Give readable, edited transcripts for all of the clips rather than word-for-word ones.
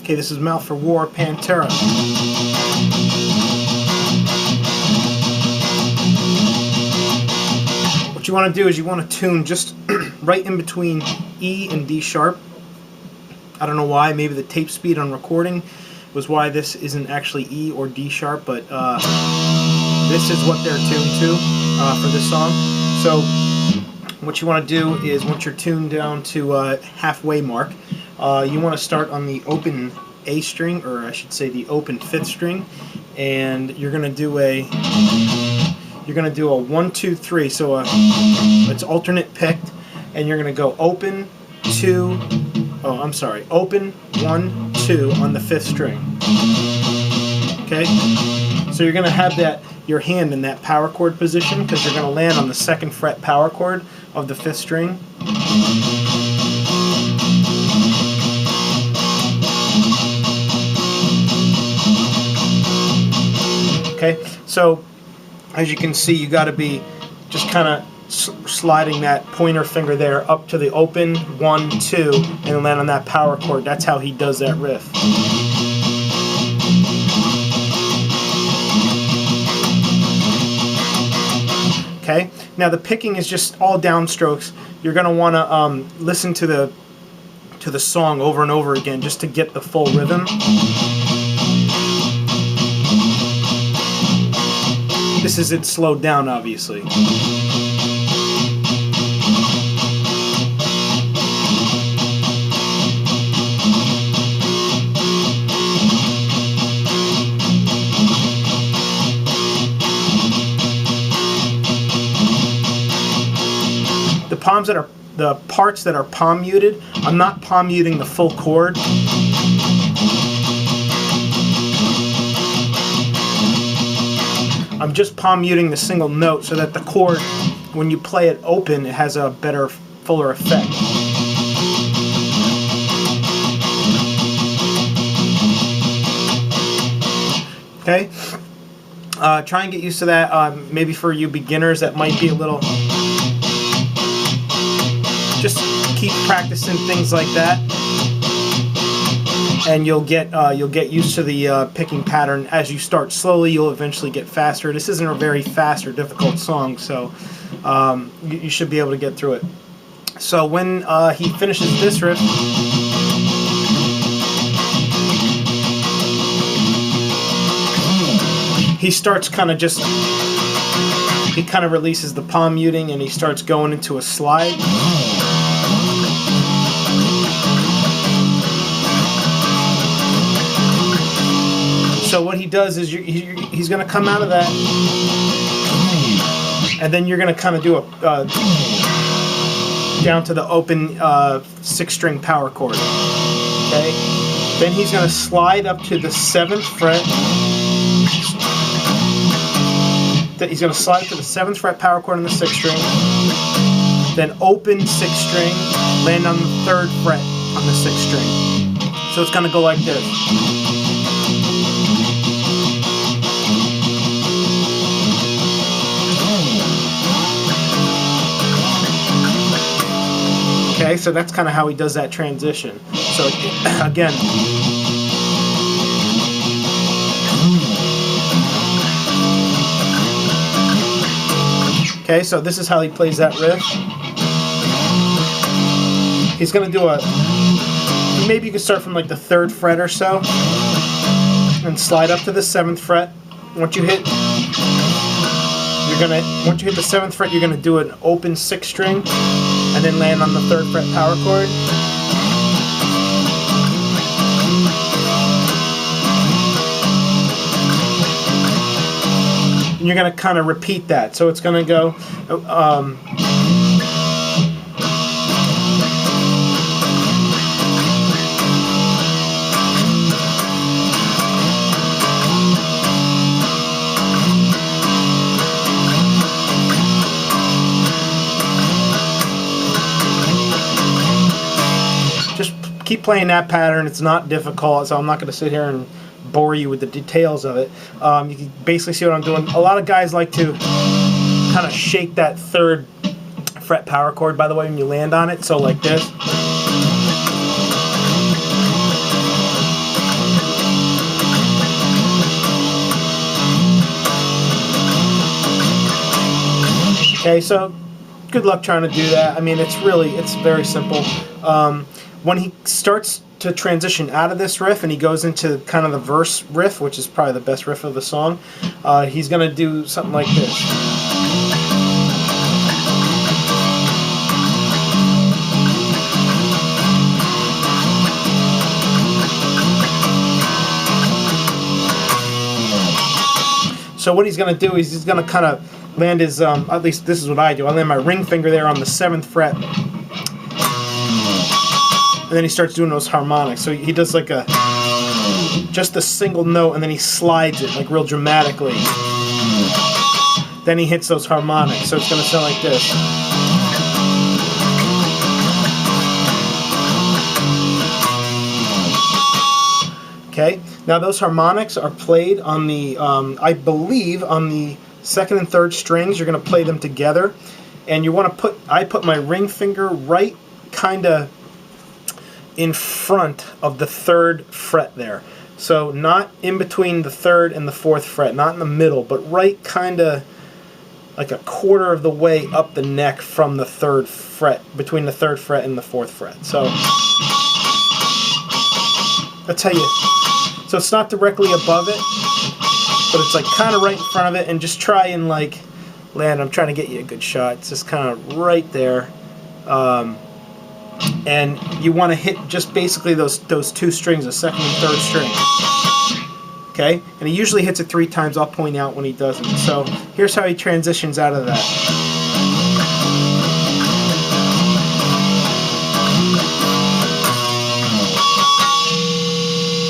Okay, this is Mouth for War, Pantera. What you want to do is you want to tune just right in between E and D sharp. I don't know why, maybe the tape speed on recording was why this isn't actually E or D sharp, but this is what they're tuned to for this song. So what you want to do is once you're tuned down to halfway mark, you want to start on the open A string, or I should say the open 5th string, and you're going to do a 1, 2, 3. So it's alternate picked, and you're going to go open 2. Oh, I'm sorry. Open 1, 2 on the 5th string. Okay, so you're going to have your hand in that power chord position because you're going to land on the 2nd fret power chord of the 5th string. Okay, so as you can see, you got to be just kind of sliding that pointer finger there up to the open 1, 2, and land on that power chord. That's how he does that riff. Okay, now the picking is just all downstrokes. You're going to want to listen to the song over and over again just to get the full rhythm. This is it slowed down, obviously. The parts that are palm muted, I'm not palm muting the full chord. I'm just palm muting the single note so that the chord, when you play it open, it has a better, fuller effect. Okay? Try and get used to that. Maybe for you beginners, that might be a little... Just keep practicing things like that, and you'll get used to the picking pattern. As you start slowly, you'll eventually get faster. This isn't a very fast or difficult song, so you should be able to get through it. So when he finishes this riff, he starts kind of just, he kind of releases the palm muting and he starts going into a slide. So what he does is he's going to come out of that, and then you're going to kind of do a down to the open 6-string power chord. Okay. Then he's going to slide up to the 7th fret. He's going to slide to the 7th fret power chord on the 6th string. Then open 6th string, land on the 3rd fret on the 6th string. So it's going to go like this. Okay, so that's kind of how he does that transition. So again, okay, so this is how he plays that riff. He's going to do maybe you can start from like the 3rd fret or so and slide up to the 7th fret. Once you hit the 7th fret, you're going to do an open 6th string and then land on the 3rd fret power chord. And you're going to kind of repeat that. So it's going to go keep playing that pattern. It's not difficult, so I'm not going to sit here and bore you with the details of it. You can basically see what I'm doing. A lot of guys like to kind of shake that 3rd fret power chord, by the way, when you land on it, so like this. Okay, so good luck trying to do that. I mean, it's very simple. When he starts to transition out of this riff and he goes into kind of the verse riff, which is probably the best riff of the song, he's going to do something like this. So what he's going to do is he's going to kind of land his, at least this is what I do, I land my ring finger there on the 7th fret. And then he starts doing those harmonics. So he does like just a single note, and then he slides it like real dramatically. Then he hits those harmonics. So it's going to sound like this. Okay, now those harmonics are played on the, I believe, on the 2nd and 3rd strings. You're going to play them together. And you want to I put my ring finger right kind of in front of the 3rd fret there. So not in between the 3rd and the 4th fret, not in the middle, but right kind of like a quarter of the way up the neck from the 3rd fret, between the 3rd fret and the 4th fret. So that's how you, so it's not directly above it, but it's like kind of right in front of it, and just try and like land, I'm trying to get you a good shot, it's just kind of right there. And you want to hit just basically those 2 strings, the 2nd and 3rd string. Okay? And he usually hits it 3 times. I'll point out when he doesn't. So here's how he transitions out of that.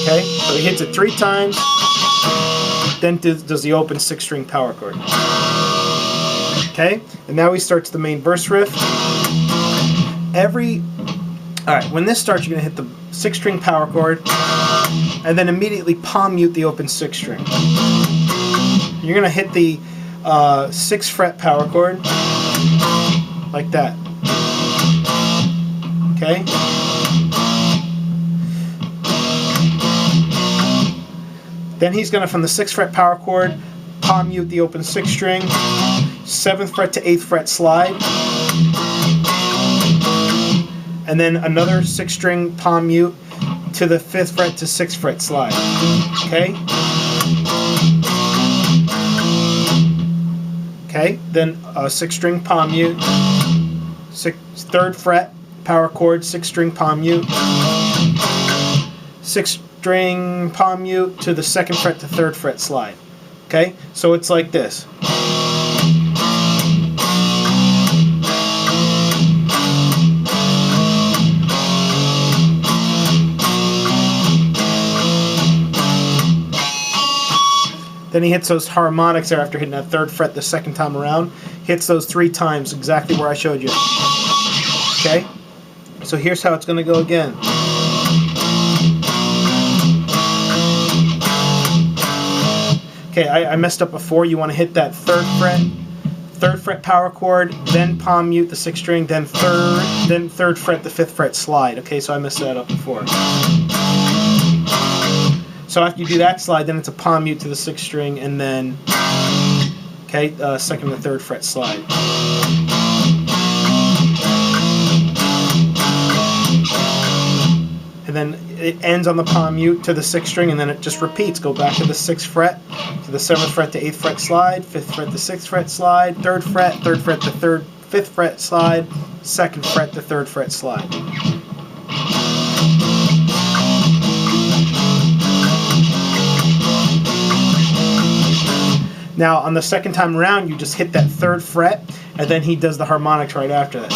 Okay? So he hits it 3 times, then does the open 6-string power chord. Okay? And now he starts the main verse riff. Alright, when this starts, you're going to hit the 6-string power chord, and then immediately palm mute the open 6th string. You're going to hit the 6th fret power chord, like that. Okay? Then he's going to, from the 6th fret power chord, palm mute the open 6th string, 7th fret to 8th fret slide, and then another 6-string palm mute to the 5th fret to 6th fret slide. Okay? Okay, then a 6-string palm mute, 3rd fret power chord, 6-string palm mute, 6-string palm mute to the 2nd fret to 3rd fret slide. Okay? So it's like this. Then he hits those harmonics there after hitting that 3rd fret the 2nd time around. Hits those 3 times, exactly where I showed you. Okay? So here's how it's going to go again. Okay, I messed up before. You want to hit that 3rd fret power chord, then palm mute the 6th string, then 3rd fret the 5th fret slide. Okay, so I messed that up before. So after you do that slide, then it's a palm mute to the 6th string, and then, okay, 2nd and 3rd fret slide. And then it ends on the palm mute to the 6th string, and then it just repeats. Go back to the 6th fret, to the 7th fret to 8th fret slide, 5th fret to 6th fret slide, 3rd fret to 5th fret slide, 2nd fret to 3rd fret slide. Now, on the 2nd time around, you just hit that 3rd fret, and then he does the harmonics right after that.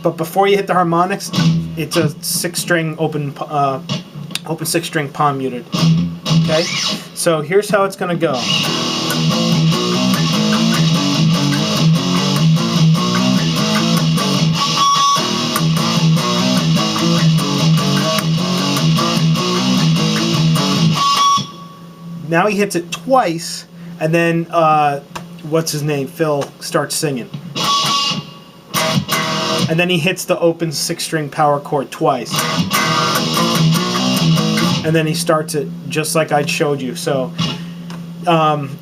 But before you hit the harmonics, it's a 6-string open 6-string palm muted. Okay? So here's how it's going to go. Now he hits it twice, and then, what's his name? Phil starts singing. And then he hits the open 6-string power chord twice. and then he starts it just like I showed you. So,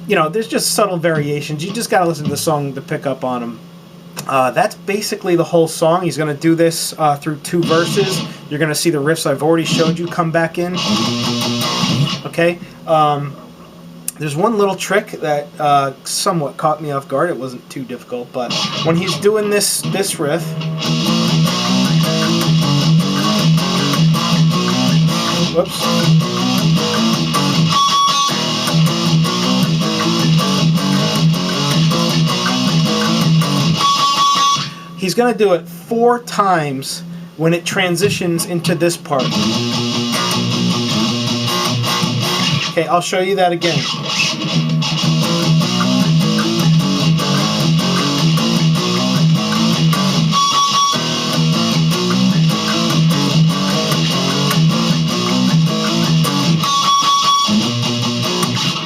you know, there's just subtle variations. You just got to listen to the song to pick up on them. That's basically the whole song. He's going to do this through 2 verses. You're going to see the riffs I've already showed you come back in. Okay? There's one little trick that somewhat caught me off guard. It wasn't too difficult, but when he's doing this riff, whoops. He's going to do it 4 times when it transitions into this part. Okay, I'll show you that again.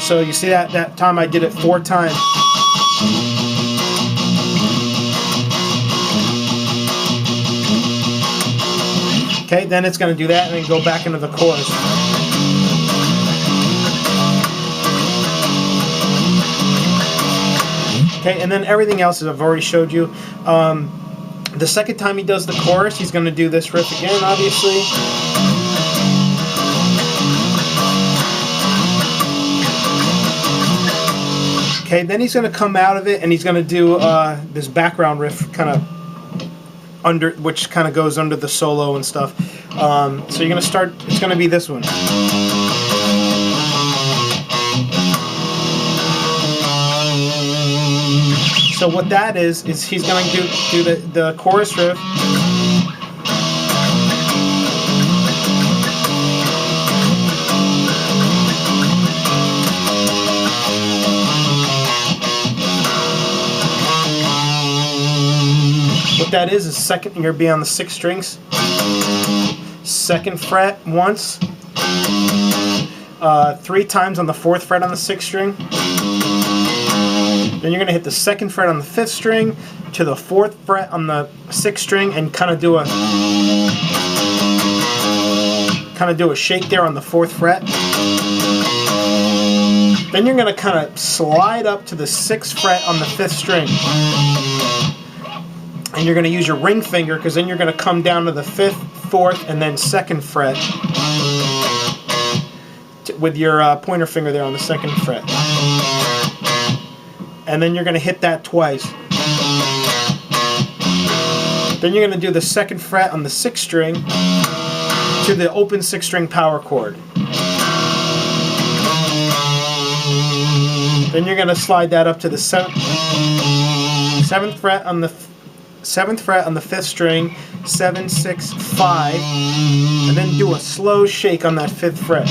So you see that time I did it 4 times. Okay, then it's going to do that and then go back into the chorus. Okay, and then everything else, as I've already showed you. The second time he does the chorus, he's going to do this riff again, obviously. Okay, then he's going to come out of it and he's going to do this background riff kind of under, which kind of goes under the solo and stuff. So you're going to start, it's going to be this one. So what that is he's going to do the chorus riff. What that is second, you're going to be on the 6 strings. 2nd fret once. 3 times on the 4th fret on the 6th string. Then you're going to hit the 2nd fret on the 5th string to the 4th fret on the 6th string and kind of do a shake there on the 4th fret. Then you're going to kind of slide up to the 6th fret on the 5th string. And you're going to use your ring finger because then you're going to come down to the 5th, 4th, and then 2nd fret with your pointer finger there on the 2nd fret. And then you're going to hit that twice. Then you're going to do the 2nd fret on the 6th string to the open 6th string power chord. Then you're going to slide that up to the 7th fret on the 7th fret on the 5th string, 7, 6, 5, and then do a slow shake on that 5th fret,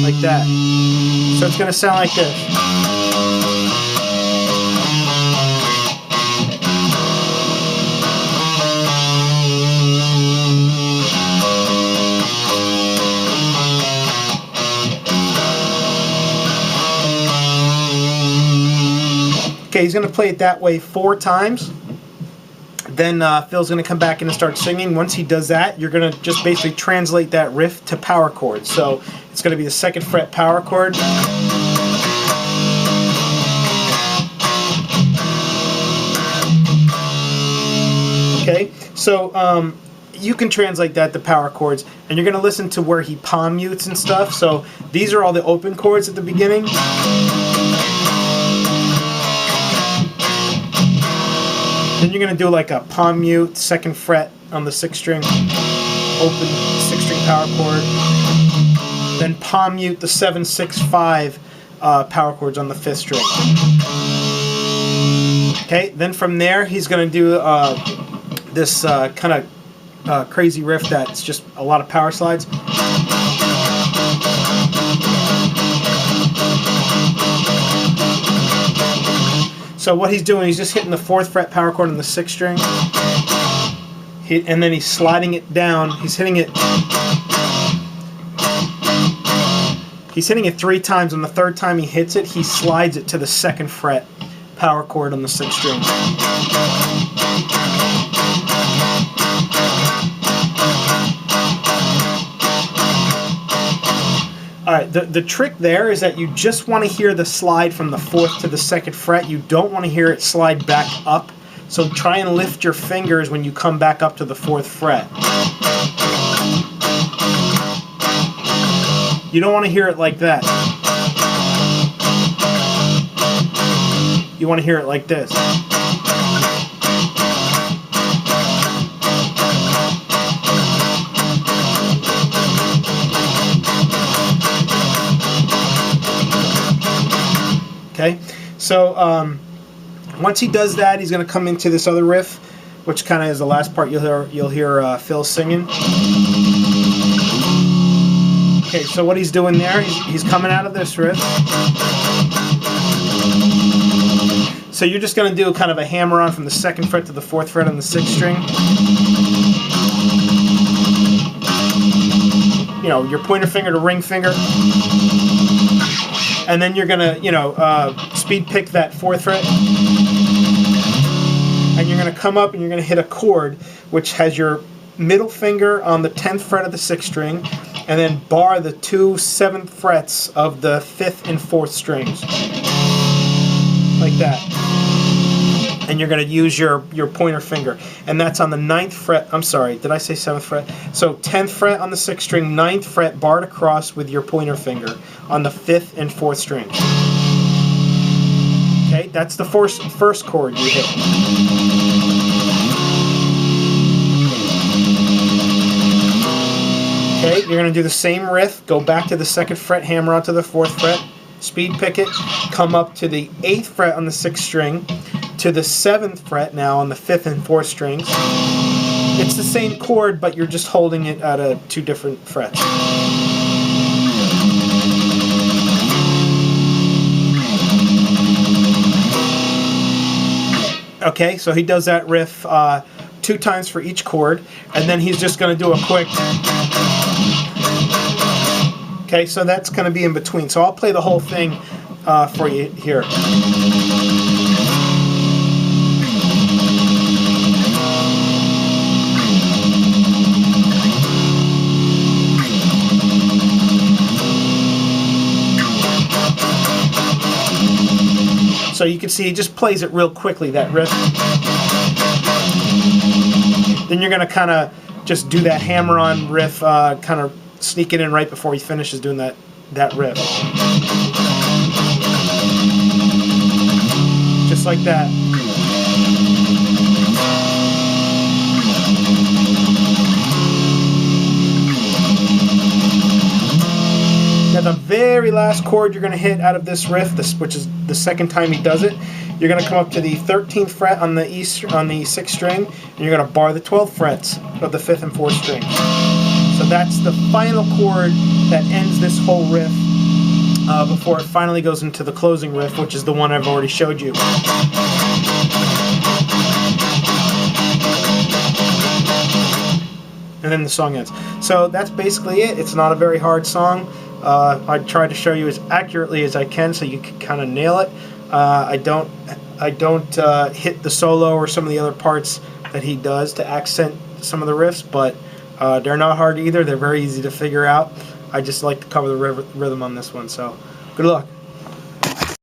like that. So it's going to sound like this. Okay, he's going to play it that way 4 times. Then Phil's going to come back in and start singing. Once he does that, you're going to just basically translate that riff to power chords. So it's going to be the 2nd fret power chord. Okay, so you can translate that to power chords, and you're going to listen to where he palm mutes and stuff. So these are all the open chords at the beginning. Then you're going to do like a palm mute, 2nd fret on the 6th string, open 6th string power chord. Then palm mute the 7, 6, 5 power chords on the 5th string. Okay, then from there he's going to do this kind of crazy riff that's just a lot of power slides. So what he's doing, he's just hitting the 4th fret power chord on the 6th string, and then he's sliding it down. He's hitting it 3 times. On the 3rd time he hits it, he slides it to the 2nd fret power chord on the 6th string. the trick there is that you just want to hear the slide from the 4th to the 2nd fret. You don't want to hear it slide back up. So try and lift your fingers when you come back up to the 4th fret. You don't want to hear it like that. You want to hear it like this. Okay, so once he does that, he's going to come into this other riff, which kind of is the last part you'll hear Phil singing. Okay, so what he's doing there, he's coming out of this riff. So you're just going to do kind of a hammer-on from the 2nd fret to the 4th fret on the 6th string. You know, your pointer finger to ring finger. And then you're going to, speed pick that 4th fret. And you're going to come up and you're going to hit a chord which has your middle finger on the 10th fret of the 6th string, and then bar the 2 7th frets of the 5th and 4th strings. Like that. And you're going to use your pointer finger. And that's on the 9th fret. I'm sorry, did I say 7th fret? So 10th fret on the 6th string, 9th fret barred across with your pointer finger on the 5th and 4th strings. Okay, that's the first chord you hit. Okay, you're going to do the same riff, go back to the 2nd fret, hammer onto the 4th fret, speed pick it, come up to the 8th fret on the 6th string, to the 7th fret now on the 5th and 4th strings. It's the same chord, but you're just holding it at 2 different frets. Okay, so he does that riff 2 times for each chord, and then he's just going to do a quick... Okay, so that's going to be in between. So I'll play the whole thing for you here. So you can see he just plays it real quickly, that riff. Then you're going to kind of just do that hammer-on riff, kind of sneak it in right before he finishes doing that riff. Just like that. Now the very last chord you're going to hit out of this riff, which is the 2nd time he does it, you're going to come up to the 13th fret on the 6th string, and you're going to bar the 12 frets of the 5th and 4th string. So that's the final chord that ends this whole riff before it finally goes into the closing riff, which is the one I've already showed you. And then the song ends. So that's basically it. It's not a very hard song. I tried to show you as accurately as I can so you can kind of nail it. I don't hit the solo or some of the other parts that he does to accent some of the riffs, but they're not hard either. They're very easy to figure out. I just like to cover the rhythm on this one, so good luck.